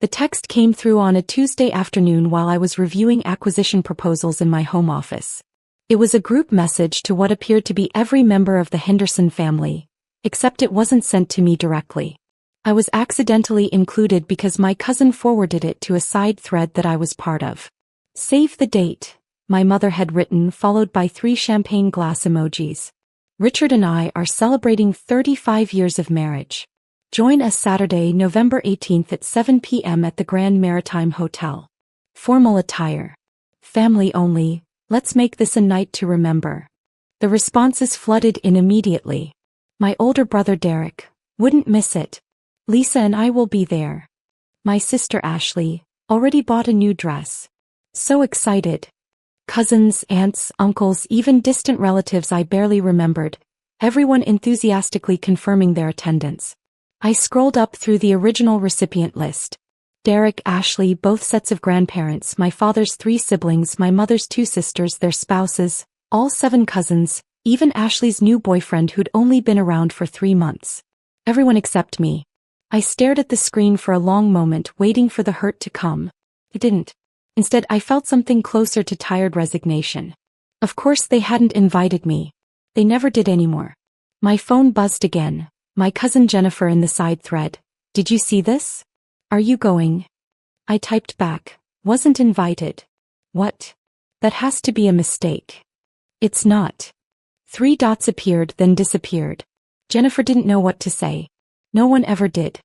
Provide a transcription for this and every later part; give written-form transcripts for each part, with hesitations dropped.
The text came through on a Tuesday afternoon while I was reviewing acquisition proposals in my home office. It was a group message to what appeared to be every member of the Henderson family, except it wasn't sent to me directly. I was accidentally included because my cousin forwarded it to a side thread that I was part of. Save the date, my mother had written, followed by 3 champagne glass emojis. Richard and I are celebrating 35 years of marriage. Join us Saturday, November 18th at 7 p.m. at the Grand Maritime Hotel. Formal attire. Family only, let's make this a night to remember. The responses flooded in immediately. My older brother Derek, wouldn't miss it. Lisa and I will be there. My sister Ashley, already bought a new dress. So excited. Cousins, aunts, uncles, even distant relatives I barely remembered, everyone enthusiastically confirming their attendance. I scrolled up through the original recipient list. Derek, Ashley, both sets of grandparents, my father's 3 siblings, my mother's 2 sisters, their spouses, all 7 cousins, even Ashley's new boyfriend who'd only been around for 3 months. Everyone except me. I stared at the screen for a long moment, waiting for the hurt to come. It didn't. Instead, I felt something closer to tired resignation. Of course they hadn't invited me. They never did anymore. My phone buzzed again. My cousin Jennifer in the side thread. Did you see this? Are you going? I typed back. Wasn't invited. What? That has to be a mistake. It's not. 3 dots appeared, then disappeared. Jennifer didn't know what to say. No one ever did.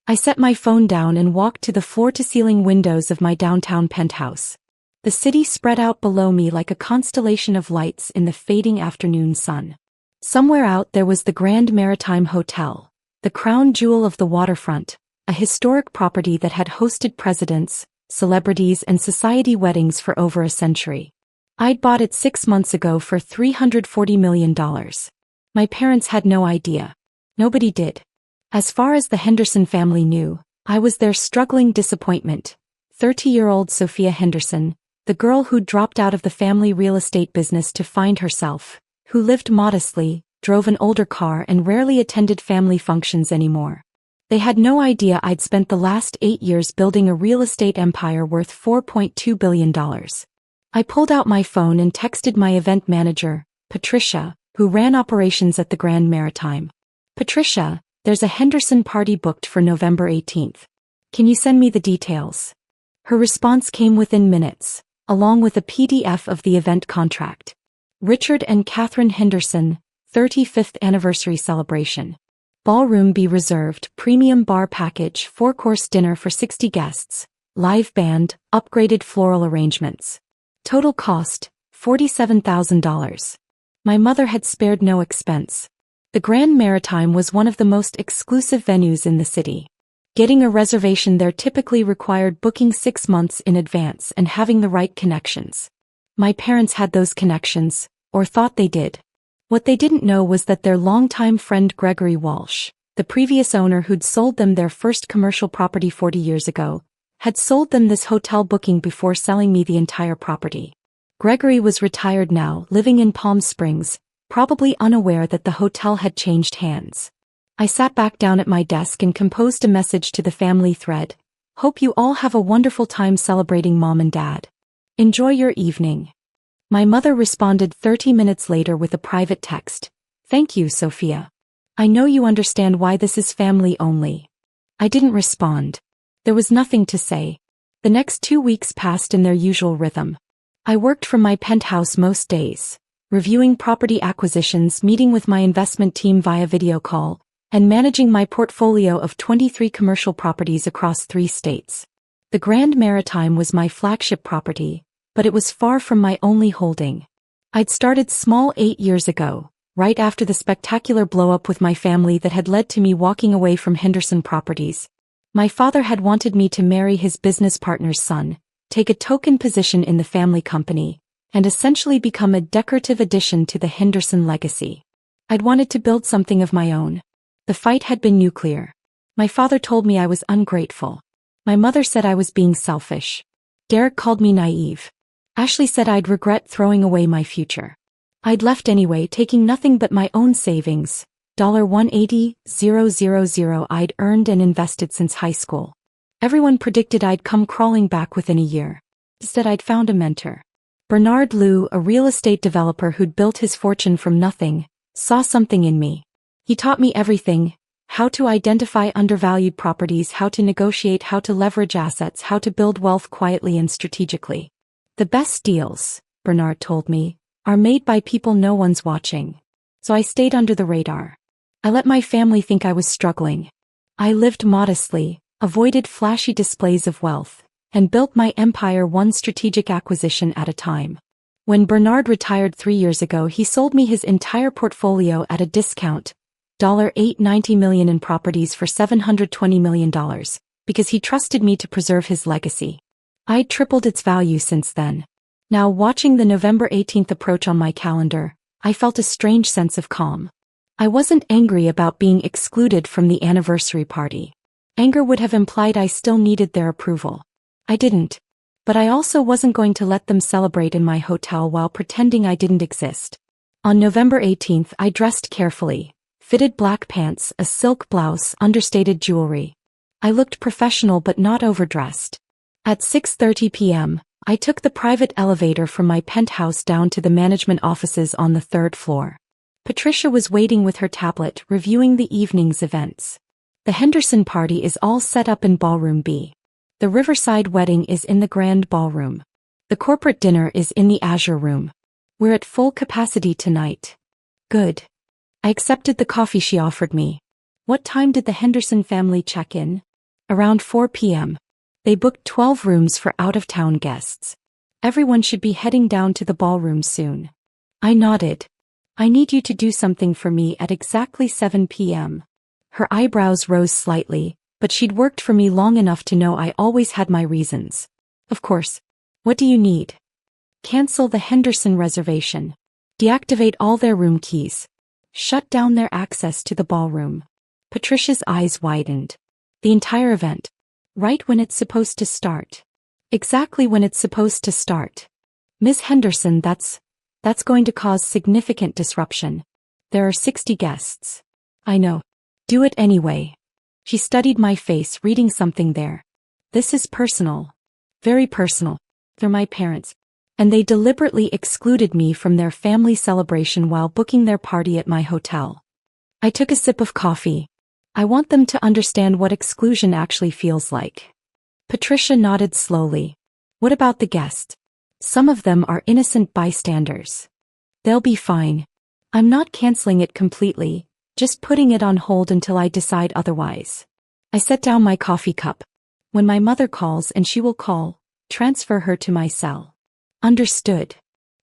I set my phone down and walked to the floor-to-ceiling windows of my downtown penthouse. The city spread out below me like a constellation of lights in the fading afternoon sun. Somewhere out there was the Grand Maritime Hotel, the crown jewel of the waterfront, a historic property that had hosted presidents, celebrities, and society weddings for over a century. I'd bought it 6 months ago for $340 million. My parents had no idea. Nobody did. As far as the Henderson family knew, I was their struggling disappointment. 30-year-old Sophia Henderson, the girl who'd dropped out of the family real estate business to find herself, who lived modestly, drove an older car, and rarely attended family functions anymore. They had no idea I'd spent the last 8 years building a real estate empire worth $4.2 billion. I pulled out my phone and texted my event manager, Patricia, who ran operations at the Grand Maritime. Patricia, there's a Henderson party booked for November 18th. Can you send me the details? Her response came within minutes, along with a PDF of the event contract. Richard and Catherine Henderson, 35th anniversary celebration. Ballroom be reserved, premium bar package, 4-course dinner for 60 guests, live band, upgraded floral arrangements. Total cost, $47,000. My mother had spared no expense. The Grand Maritime was one of the most exclusive venues in the city. Getting a reservation there typically required booking 6 months in advance and having the right connections. My parents had those connections, or thought they did. What they didn't know was that their longtime friend Gregory Walsh, the previous owner who'd sold them their first commercial property 40 years ago, had sold them this hotel booking before selling me the entire property. Gregory was retired now, living in Palm Springs, probably unaware that the hotel had changed hands. I sat back down at my desk and composed a message to the family thread. Hope you all have a wonderful time celebrating Mom and Dad. Enjoy your evening. My mother responded 30 minutes later with a private text. Thank you, Sophia. I know you understand why this is family only. I didn't respond. There was nothing to say. The next 2 weeks passed in their usual rhythm. I worked from my penthouse most days, reviewing property acquisitions, meeting with my investment team via video call, and managing my portfolio of 23 commercial properties across 3 states. The Grand Maritime was my flagship property, but it was far from my only holding. I'd started small 8 years ago, right after the spectacular blow-up with my family that had led to me walking away from Henderson Properties. My father had wanted me to marry his business partner's son, take a token position in the family company, and essentially become a decorative addition to the Henderson legacy. I'd wanted to build something of my own. The fight had been nuclear. My father told me I was ungrateful. My mother said I was being selfish. Derek called me naive. Ashley said I'd regret throwing away my future. I'd left anyway, taking nothing but my own savings, $180,000 I'd earned and invested since high school. Everyone predicted I'd come crawling back within a year. Instead, I'd found a mentor. Bernard Liu, a real estate developer who'd built his fortune from nothing, saw something in me. He taught me everything: how to identify undervalued properties, how to negotiate, how to leverage assets, how to build wealth quietly and strategically. The best deals, Bernard told me, are made by people no one's watching. So I stayed under the radar. I let my family think I was struggling. I lived modestly, avoided flashy displays of wealth, and built my empire one strategic acquisition at a time. When Bernard retired 3 years ago, he sold me his entire portfolio at a discount, $890 million in properties for $720 million, because he trusted me to preserve his legacy. I'd tripled its value since then. Now, watching the November 18th approach on my calendar, I felt a strange sense of calm. I wasn't angry about being excluded from the anniversary party. Anger would have implied I still needed their approval. I didn't. But I also wasn't going to let them celebrate in my hotel while pretending I didn't exist. On November 18th, I dressed carefully. Fitted black pants, a silk blouse, understated jewelry. I looked professional but not overdressed. At 6:30 p.m., I took the private elevator from my penthouse down to the management offices on the 3rd floor. Patricia was waiting with her tablet, reviewing the evening's events. The Henderson party is all set up in Ballroom B. The Riverside wedding is in the Grand Ballroom. The corporate dinner is in the Azure Room. We're at full capacity tonight. Good. I accepted the coffee she offered me. What time did the Henderson family check in? Around 4 p.m. They booked 12 rooms for out-of-town guests. Everyone should be heading down to the ballroom soon. I nodded. I need you to do something for me at exactly 7 p.m. Her eyebrows rose slightly, but she'd worked for me long enough to know I always had my reasons. Of course. What do you need? Cancel the Henderson reservation. Deactivate all their room keys. Shut down their access to the ballroom. Patricia's eyes widened. The entire event. Right when it's supposed to start. Exactly when it's supposed to start. Ms. Henderson, that's going to cause significant disruption. There are 60 guests. I know. Do it anyway. She studied my face, reading something there. This is personal. Very personal. They're my parents. And they deliberately excluded me from their family celebration while booking their party at my hotel. I took a sip of coffee. I want them to understand what exclusion actually feels like. Patricia nodded slowly. What about the guests? Some of them are innocent bystanders. They'll be fine. I'm not canceling it completely, just putting it on hold until I decide otherwise. I set down my coffee cup. When my mother calls, and she will call, transfer her to my cell. Understood.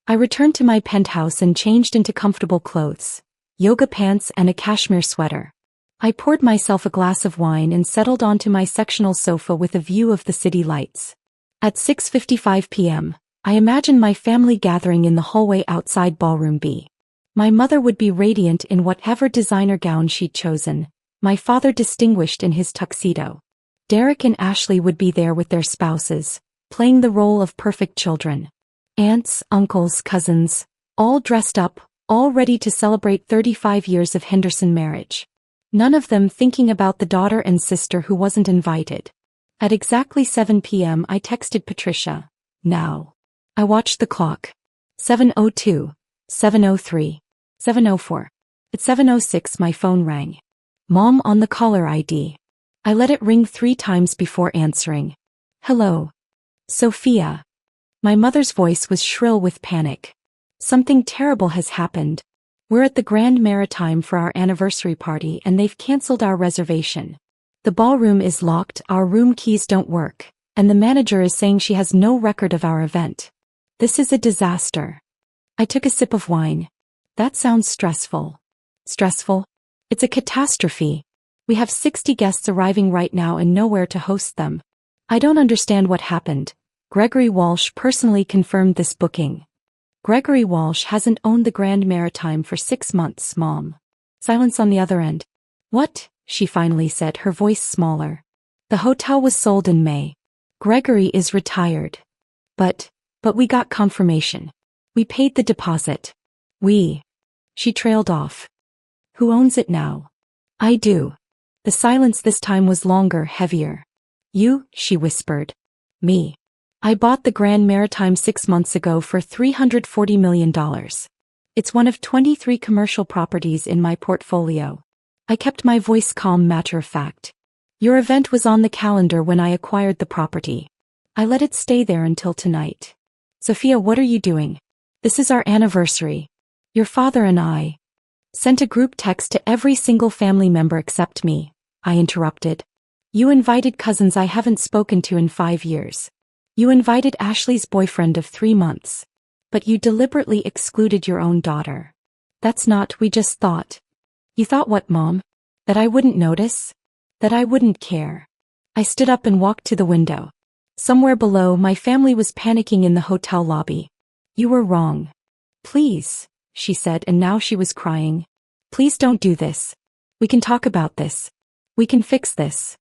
I returned to my penthouse and changed into comfortable clothes, yoga pants and a cashmere sweater. I poured myself a glass of wine and settled onto my sectional sofa with a view of the city lights. At 6:55 p.m., I imagined my family gathering in the hallway outside Ballroom B. My mother would be radiant in whatever designer gown she'd chosen, my father distinguished in his tuxedo. Derek and Ashley would be there with their spouses, playing the role of perfect children. Aunts, uncles, cousins, all dressed up, all ready to celebrate 35 years of Henderson marriage. None of them thinking about the daughter and sister who wasn't invited. At exactly 7 p.m. I texted Patricia. Now. I watched the clock. 7:02, 7:03, 7:04. At 7:06 my phone rang. Mom on the caller ID. I let it ring 3 times before answering. Hello. Sophia. My mother's voice was shrill with panic. Something terrible has happened. We're at the Grand Maritime for our anniversary party and they've canceled our reservation. The ballroom is locked, our room keys don't work, and the manager is saying she has no record of our event. This is a disaster. I took a sip of wine. That sounds stressful. Stressful? It's a catastrophe. We have 60 guests arriving right now and nowhere to host them. I don't understand what happened. Gregory Walsh personally confirmed this booking. Gregory Walsh hasn't owned the Grand Maritime for 6 months, Mom. Silence on the other end. What? She finally said, her voice smaller. The hotel was sold in May. Gregory is retired. But we got confirmation. We paid the deposit. She trailed off. Who owns it now? I do. The silence this time was longer, heavier. You, she whispered. Me. I bought the Grand Maritime 6 months ago for $340 million. It's one of 23 commercial properties in my portfolio. I kept my voice calm, matter of fact. Your event was on the calendar when I acquired the property. I let it stay there until tonight. Sophia, what are you doing? This is our anniversary. Your father and I sent a group text to every single family member except me, I interrupted. You invited cousins I haven't spoken to in 5 years. You invited Ashley's boyfriend of 3 months. But you deliberately excluded your own daughter. That's not, we just thought. You thought what, Mom? That I wouldn't notice? That I wouldn't care? I stood up and walked to the window. Somewhere below, my family was panicking in the hotel lobby. You were wrong. Please, she said, and now she was crying. Please don't do this. We can talk about this. We can fix this.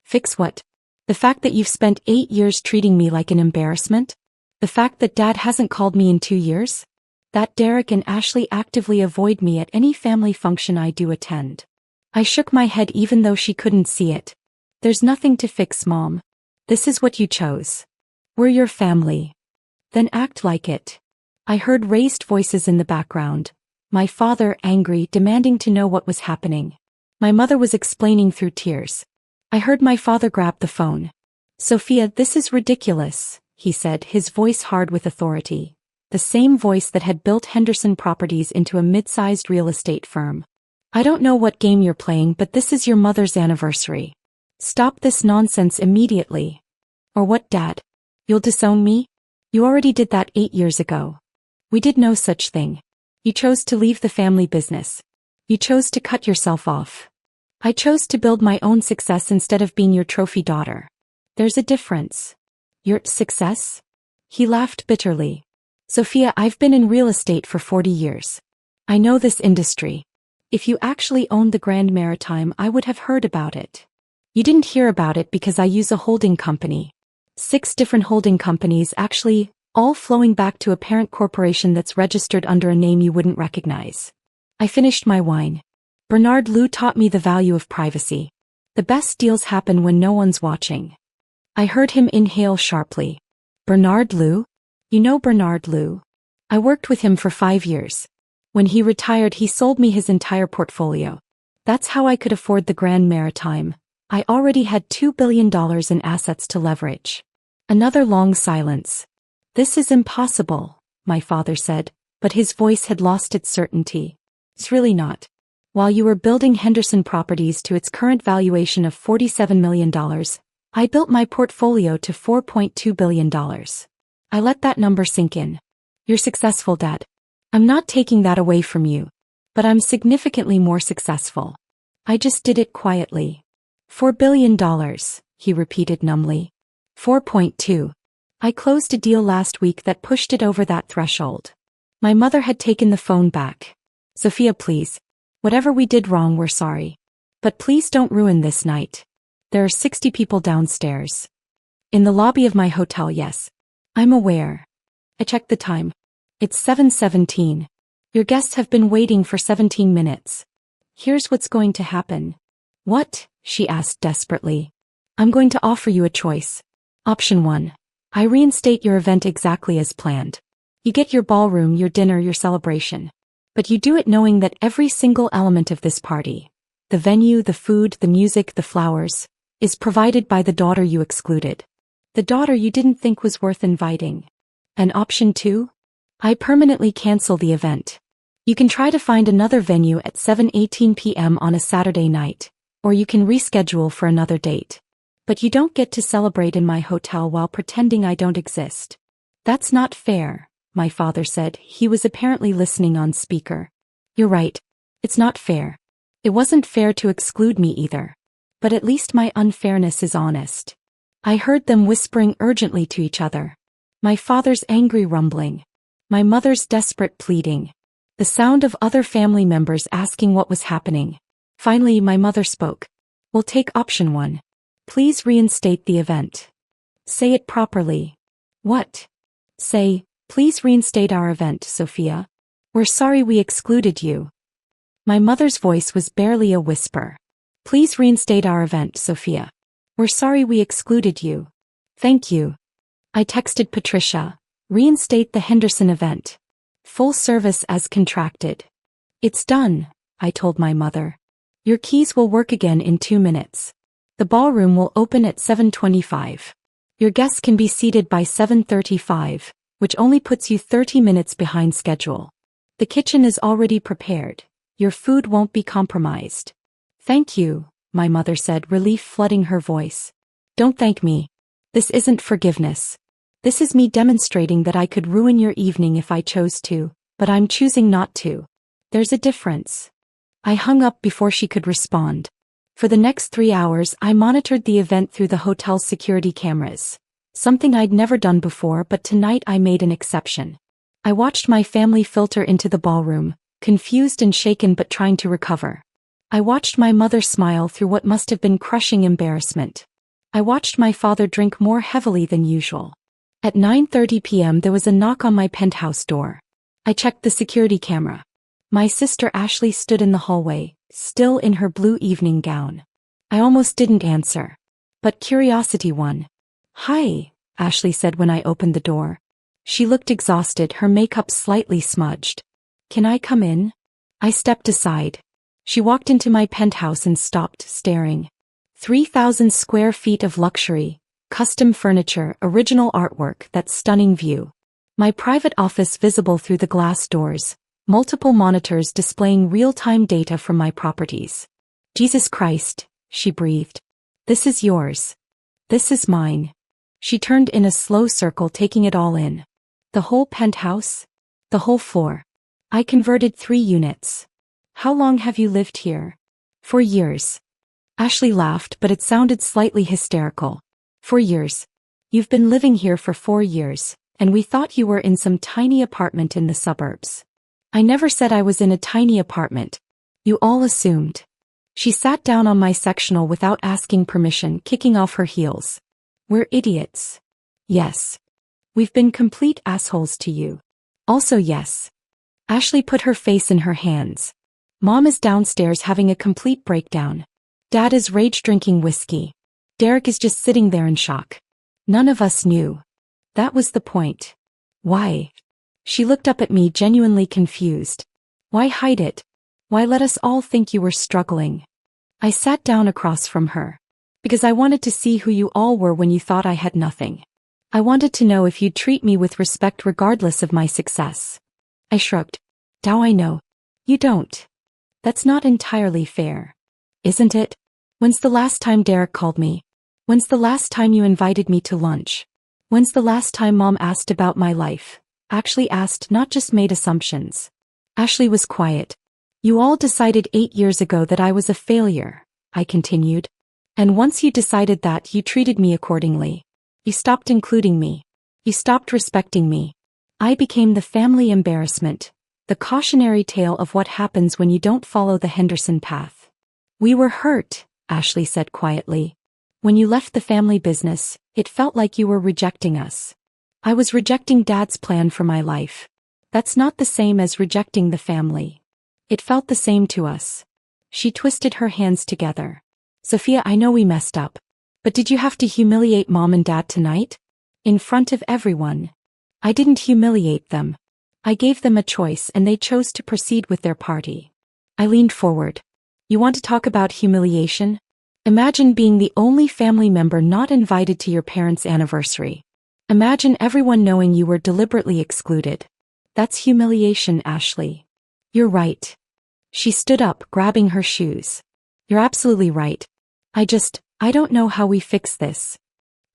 Fix what? The fact that you've spent 8 years treating me like an embarrassment? The fact that Dad hasn't called me in 2 years? That Derek and Ashley actively avoid me at any family function I do attend. I shook my head even though she couldn't see it. There's nothing to fix, Mom. This is what you chose. We're your family. Then act like it. I heard raised voices in the background. My father, angry, demanding to know what was happening. My mother was explaining through tears. I heard my father grab the phone. Sophia, this is ridiculous, he said, his voice hard with authority. The same voice that had built Henderson Properties into a mid-sized real estate firm. I don't know what game you're playing, but this is your mother's anniversary. Stop this nonsense immediately. Or what, Dad? You'll disown me? You already did that 8 years ago. We did no such thing. You chose to leave the family business. You chose to cut yourself off. I chose to build my own success instead of being your trophy daughter. There's a difference. Your success? He laughed bitterly. Sophia, I've been in real estate for 40 years. I know this industry. If you actually owned the Grand Maritime, I would have heard about it. You didn't hear about it because I use a holding company. 6 different holding companies, actually, all flowing back to a parent corporation that's registered under a name you wouldn't recognize. I finished my wine. Bernard Liu taught me the value of privacy. The best deals happen when no one's watching. I heard him inhale sharply. Bernard Liu? You know Bernard Liu? I worked with him for 5 years. When he retired, he sold me his entire portfolio. That's how I could afford the Grand Maritime. I already had $2 billion in assets to leverage. Another long silence. This is impossible, my father said, but his voice had lost its certainty. It's really not. While you were building Henderson Properties to its current valuation of $47 million, I built my portfolio to $4.2 billion. I let that number sink in. You're successful, Dad. I'm not taking that away from you. But I'm significantly more successful. I just did it quietly. $4 billion, he repeated numbly. 4.2. I closed a deal last week that pushed it over that threshold. My mother had taken the phone back. Sophia, please. Whatever we did wrong, we're sorry. But please don't ruin this night. There are 60 people downstairs. In the lobby of my hotel, yes. I'm aware. I checked the time. It's 7:17. Your guests have been waiting for 17 minutes. Here's what's going to happen. What? She asked desperately. I'm going to offer you a choice. Option 1. I reinstate your event exactly as planned. You get your ballroom, your dinner, your celebration. But you do it knowing that every single element of this party, the venue, the food, the music, the flowers, is provided by the daughter you excluded. The daughter you didn't think was worth inviting. And option 2? I permanently cancel the event. You can try to find another venue at 7:18 p.m. on a Saturday night, or you can reschedule for another date. But you don't get to celebrate in my hotel while pretending I don't exist. That's not fair, my father said. He was apparently listening on speaker. You're right. It's not fair. It wasn't fair to exclude me either. But at least my unfairness is honest. I heard them whispering urgently to each other. My father's angry rumbling. My mother's desperate pleading. The sound of other family members asking what was happening. Finally, my mother spoke. We'll take option 1. Please reinstate the event. Say it properly. What? Say, please reinstate our event, Sophia. We're sorry we excluded you. My mother's voice was barely a whisper. Please reinstate our event, Sophia. We're sorry we excluded you. Thank you. I texted Patricia. Reinstate the Henderson event. Full service as contracted. It's done, I told my mother. Your keys will work again in 2 minutes. The ballroom will open at 7:25. Your guests can be seated by 7:35, which only puts you 30 minutes behind schedule. The kitchen is already prepared. Your food won't be compromised. Thank you, my mother said, relief flooding her voice. Don't thank me. This isn't forgiveness. This is me demonstrating that I could ruin your evening if I chose to, but I'm choosing not to. There's a difference. I hung up before she could respond. For the next 3 hours, I monitored the event through the hotel's security cameras. Something I'd never done before, but tonight I made an exception. I watched my family filter into the ballroom, confused and shaken but trying to recover. I watched my mother smile through what must have been crushing embarrassment. I watched my father drink more heavily than usual. At 9:30 p.m. there was a knock on my penthouse door. I checked the security camera. My sister Ashley stood in the hallway, still in her blue evening gown. I almost didn't answer. But curiosity won. Hi, Ashley said when I opened the door. She looked exhausted, her makeup slightly smudged. Can I come in? I stepped aside. She walked into my penthouse and stopped, staring. 3,000 square feet of luxury, custom furniture, original artwork, that stunning view. My private office visible through the glass doors, multiple monitors displaying real-time data from my properties. Jesus Christ, she breathed. This is yours. This is mine. She turned in a slow circle, taking it all in. The whole penthouse? The whole floor. I converted 3 units. How long have you lived here? 4 years. Ashley laughed, but it sounded slightly hysterical. 4 years. You've been living here for 4 years, and we thought you were in some tiny apartment in the suburbs. I never said I was in a tiny apartment. You all assumed. She sat down on my sectional without asking permission, kicking off her heels. We're idiots. Yes. We've been complete assholes to you. Also yes. Ashley put her face in her hands. Mom is downstairs having a complete breakdown. Dad is rage drinking whiskey. Derek is just sitting there in shock. None of us knew. That was the point. Why? She looked up at me, genuinely confused. Why hide it? Why let us all think you were struggling? I sat down across from her. Because I wanted to see who you all were when you thought I had nothing. I wanted to know if you'd treat me with respect regardless of my success. I shrugged. Now I know. You don't. That's not entirely fair. Isn't it? When's the last time Derek called me? When's the last time you invited me to lunch? When's the last time Mom asked about my life? Actually asked, not just made assumptions. Ashley was quiet. You all decided 8 years ago that I was a failure, I continued. And once you decided that, you treated me accordingly. You stopped including me. You stopped respecting me. I became the family embarrassment, the cautionary tale of what happens when you don't follow the Henderson path. We were hurt, Ashley said quietly. When you left the family business, it felt like you were rejecting us. I was rejecting Dad's plan for my life. That's not the same as rejecting the family. It felt the same to us. She twisted her hands together. Sophia, I know we messed up. But did you have to humiliate Mom and Dad tonight? In front of everyone. I didn't humiliate them. I gave them a choice and they chose to proceed with their party. I leaned forward. You want to talk about humiliation? Imagine being the only family member not invited to your parents' anniversary. Imagine everyone knowing you were deliberately excluded. That's humiliation, Ashley. You're right. She stood up, grabbing her shoes. You're absolutely right. I don't know how we fix this.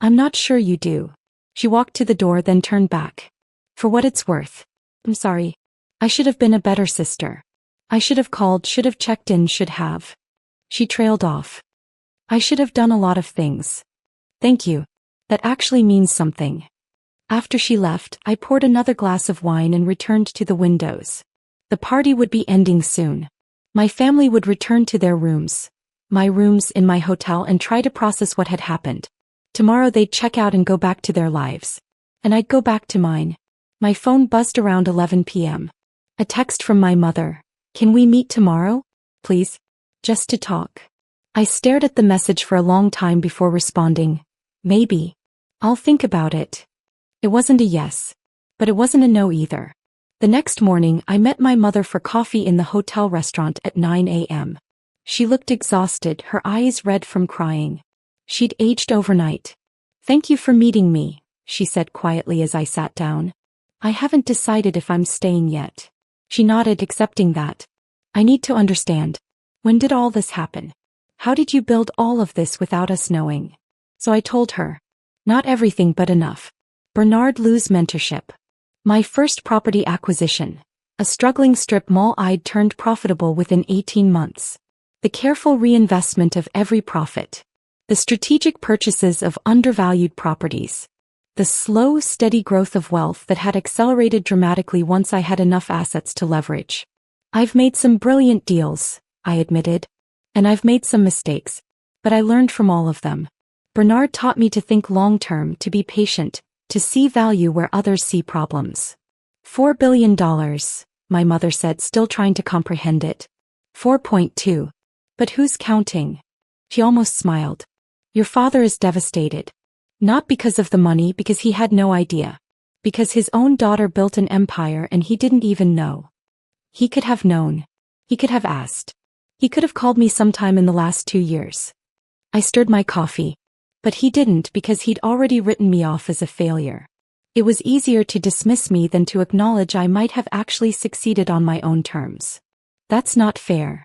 I'm not sure you do. She walked to the door, then turned back. For what it's worth. I'm sorry. I should have been a better sister. I should have called, should have checked in, should have. She trailed off. I should have done a lot of things. Thank you. That actually means something. After she left, I poured another glass of wine and returned to the windows. The party would be ending soon. My family would return to their rooms. My rooms in my hotel, and try to process what had happened. Tomorrow they'd check out and go back to their lives. And I'd go back to mine. My phone buzzed around 11 p.m. A text from my mother. Can we meet tomorrow? Please? Just to talk. I stared at the message for a long time before responding. Maybe. I'll think about it. It wasn't a yes. But it wasn't a no either. The next morning, I met my mother for coffee in the hotel restaurant at 9 a.m. She looked exhausted, her eyes red from crying. She'd aged overnight. "Thank you for meeting me," she said quietly as I sat down. "I haven't decided if I'm staying yet." She nodded, accepting that. "I need to understand. When did all this happen? How did you build all of this without us knowing?" So I told her. Not everything, but enough. Bernard Liu's mentorship. My first property acquisition. A struggling strip mall I'd turned profitable within 18 months. The careful reinvestment of every profit. The strategic purchases of undervalued properties. The slow, steady growth of wealth that had accelerated dramatically once I had enough assets to leverage. I've made some brilliant deals, I admitted. And I've made some mistakes. But I learned from all of them. Bernard taught me to think long-term, to be patient, to see value where others see problems. $4 billion, my mother said, still trying to comprehend it. 4.2. But who's counting? She almost smiled. Your father is devastated. Not because of the money, because he had no idea. Because his own daughter built an empire and he didn't even know. He could have known. He could have asked. He could have called me sometime in the last 2 years. I stirred my coffee. But he didn't, because he'd already written me off as a failure. It was easier to dismiss me than to acknowledge I might have actually succeeded on my own terms. That's not fair.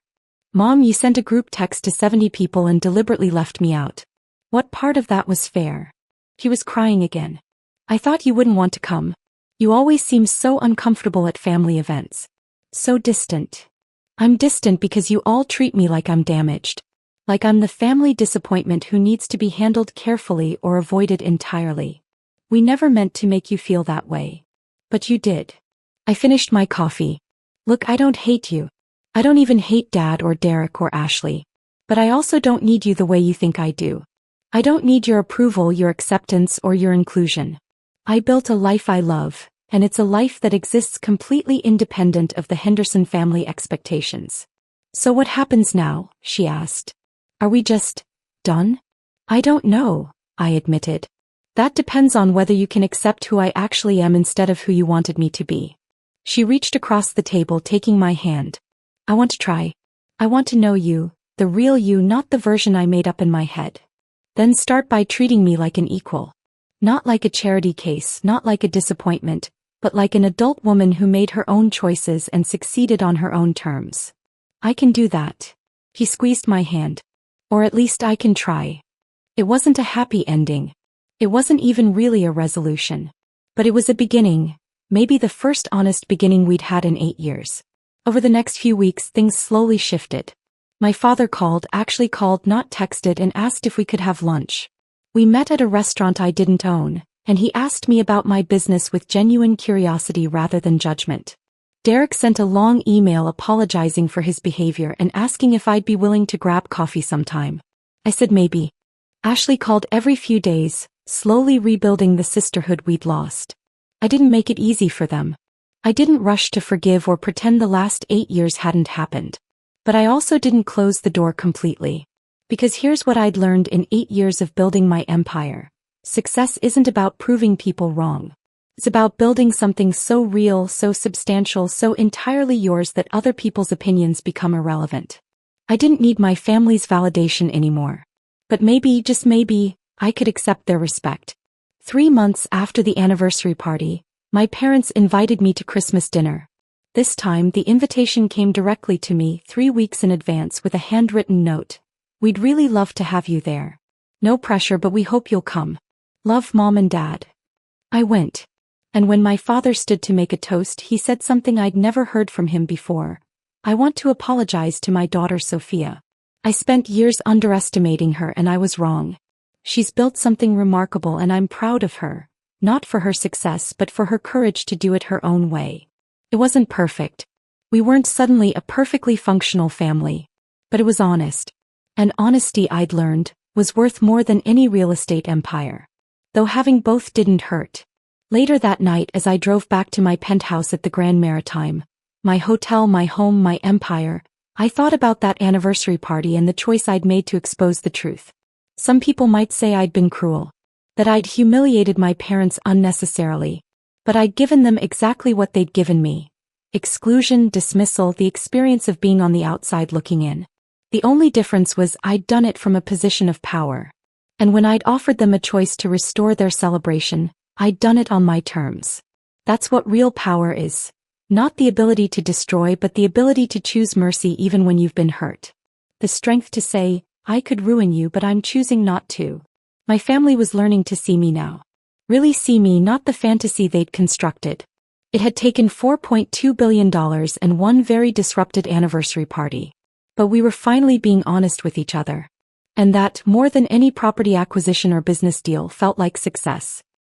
Mom, you sent a group text to 70 people and deliberately left me out. What part of that was fair? He was crying again. I thought you wouldn't want to come. You always seem so uncomfortable at family events. So distant. I'm distant because you all treat me like I'm damaged. Like I'm the family disappointment who needs to be handled carefully or avoided entirely. We never meant to make you feel that way. But you did. I finished my coffee. Look, I don't hate you. I don't even hate Dad or Derek or Ashley. But I also don't need you the way you think I do. I don't need your approval, your acceptance, or your inclusion. I built a life I love, and it's a life that exists completely independent of the Henderson family expectations. So what happens now? She asked. Are we just done? I don't know, I admitted. That depends on whether you can accept who I actually am instead of who you wanted me to be. She reached across the table, taking my hand. I want to try. I want to know you, the real you, not the version I made up in my head. Then start by treating me like an equal. Not like a charity case, not like a disappointment, but like an adult woman who made her own choices and succeeded on her own terms. I can do that. He squeezed my hand. Or at least I can try. It wasn't a happy ending. It wasn't even really a resolution. But it was a beginning, maybe the first honest beginning we'd had in 8 years. Over the next few weeks, things slowly shifted. My father called, actually called, not texted, and asked if we could have lunch. We met at a restaurant I didn't own, and he asked me about my business with genuine curiosity rather than judgment. Derek sent a long email apologizing for his behavior and asking if I'd be willing to grab coffee sometime. I said maybe. Ashley called every few days, slowly rebuilding the sisterhood we'd lost. I didn't make it easy for them. I didn't rush to forgive or pretend the last 8 years hadn't happened. But I also didn't close the door completely. Because here's what I'd learned in 8 years of building my empire. Success isn't about proving people wrong. It's about building something so real, so substantial, so entirely yours that other people's opinions become irrelevant. I didn't need my family's validation anymore. But maybe, just maybe, I could accept their respect. 3 months after the anniversary party, my parents invited me to Christmas dinner. This time, the invitation came directly to me 3 weeks in advance with a handwritten note. We'd really love to have you there. No pressure, but we hope you'll come. Love, Mom and Dad. I went. And when my father stood to make a toast, he said something I'd never heard from him before. I want to apologize to my daughter Sophia. I spent years underestimating her and I was wrong. She's built something remarkable and I'm proud of her, not for her success but for her courage to do it her own way. It wasn't perfect. We weren't suddenly a perfectly functional family. But it was honest. And honesty, I'd learned, was worth more than any real estate empire. Though having both didn't hurt. Later that night, as I drove back to my penthouse at the Grand Maritime, my hotel, my home, my empire, I thought about that anniversary party and the choice I'd made to expose the truth. Some people might say I'd been cruel, that I'd humiliated my parents unnecessarily, but I'd given them exactly what they'd given me. Exclusion, dismissal, the experience of being on the outside looking in. The only difference was I'd done it from a position of power. And when I'd offered them a choice to restore their celebration, I'd done it on my terms. That's what real power is. Not the ability to destroy, but the ability to choose mercy even when you've been hurt. The strength to say, I could ruin you, but I'm choosing not to. My family was learning to see me now. Really see me, not the fantasy they'd constructed. It had taken $4.2 billion and one very disrupted anniversary party. But we were finally being honest with each other. And that, more than any property acquisition or business deal, felt like success.